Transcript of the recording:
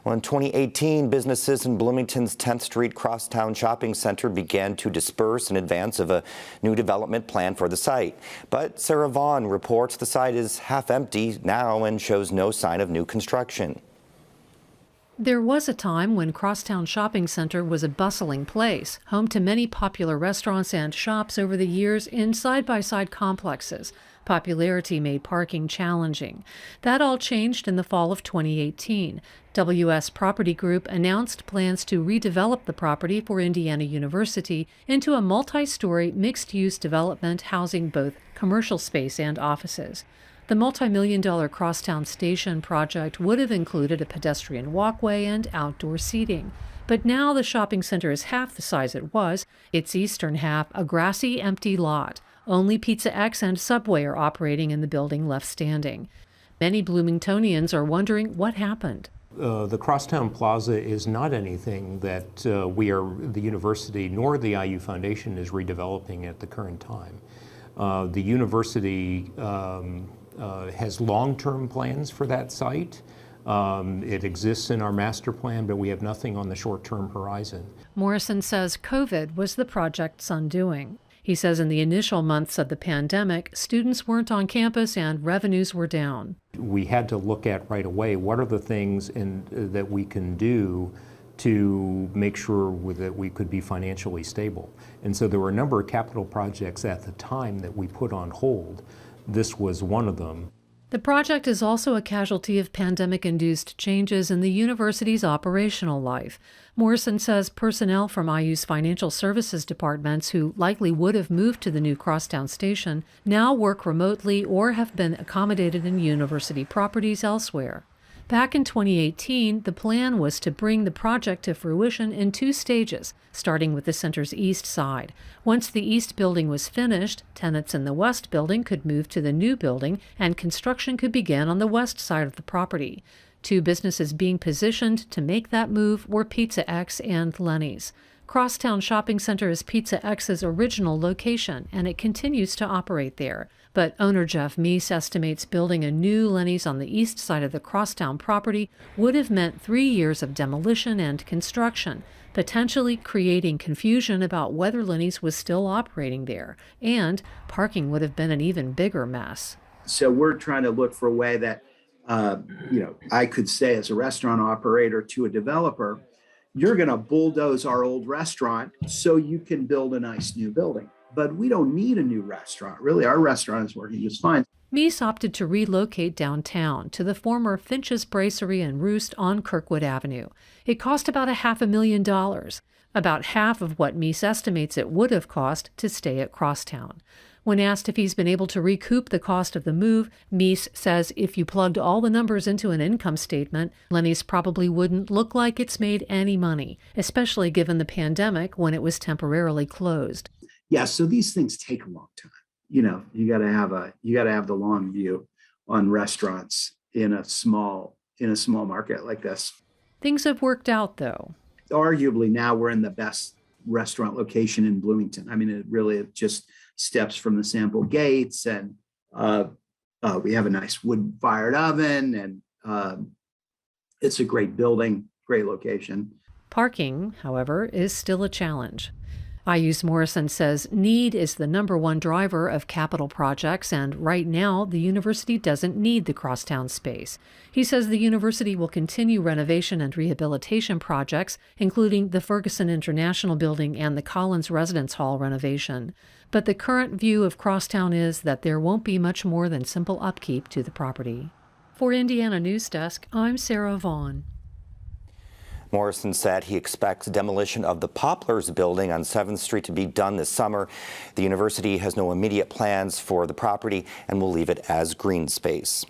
Well, in 2018, businesses in Bloomington's 10th Street Crosstown Shopping Center began to disperse in advance of a new development plan for the site. But Sarah Vaughn reports the site is half empty now and shows no sign of new construction. There was a time when Crosstown Shopping Center was a bustling place, home to many popular restaurants and shops over the years in side-by-side complexes. Popularity made parking challenging. That all changed in the fall of 2018. WS Property Group announced plans to redevelop the property for Indiana University into a multi-story mixed-use development housing both commercial space and offices. The multi-million-dollar Crosstown Station project would have included a pedestrian walkway and outdoor seating. But now the shopping center is half the size it was, its eastern half a grassy, empty lot. Only Pizza X and Subway are operating in the building left standing. Many Bloomingtonians are wondering what happened. The Crosstown Plaza is not anything that the university nor the IU Foundation is redeveloping at the current time. The university has long-term plans for that site. It exists in our master plan, but we have nothing on the short-term horizon. Morrison says COVID was the project's undoing. He says in the initial months of the pandemic, students weren't on campus and revenues were down. We had to look at right away what are the things that we can do to make sure that we could be financially stable. And so there were a number of capital projects at the time that we put on hold. This was one of them. The project is also a casualty of pandemic-induced changes in the university's operational life. Morrison says personnel from IU's financial services departments who likely would have moved to the new Crosstown station now work remotely or have been accommodated in university properties elsewhere. Back in 2018, the plan was to bring the project to fruition in 2 stages, starting with the center's east side. Once the east building was finished, tenants in the west building could move to the new building and construction could begin on the west side of the property. 2 businesses being positioned to make that move were Pizza X and Lenny's. Crosstown Shopping Center is Pizza X's original location, and it continues to operate there. But owner Jeff Meese estimates building a new Lenny's on the east side of the Crosstown property would have meant 3 years of demolition and construction, potentially creating confusion about whether Lenny's was still operating there, and parking would have been an even bigger mess. So we're trying to look for a way that, I could say as a restaurant operator to a developer, you're going to bulldoze our old restaurant so you can build a nice new building. But we don't need a new restaurant. Really, our restaurant is working just fine. Meese opted to relocate downtown to the former Finch's Bracery and Roost on Kirkwood Avenue. It cost about $500,000, about half of what Meese estimates it would have cost to stay at Crosstown. When asked if he's been able to recoup the cost of the move, Meese says if you plugged all the numbers into an income statement, Lenny's probably wouldn't look like it's made any money, especially given the pandemic when it was temporarily closed. Yeah, so these things take a long time. You got to have the long view on restaurants in a small market like this. Things have worked out, though. Arguably, now we're in the best restaurant location in Bloomington. I mean, it really just steps from the sample gates, and we have a nice wood-fired oven, and it's a great building, great location. Parking, however, is still a challenge. IU's Morrison says need is the #1 driver of capital projects, and right now the university doesn't need the Crosstown space. He says the university will continue renovation and rehabilitation projects, including the Ferguson International Building and the Collins Residence Hall renovation. But the current view of Crosstown is that there won't be much more than simple upkeep to the property. For Indiana News Desk, I'm Sarah Vaughn. Morrison said he expects demolition of the Poplars building on 7th Street to be done this summer. The university has no immediate plans for the property and will leave it as green space.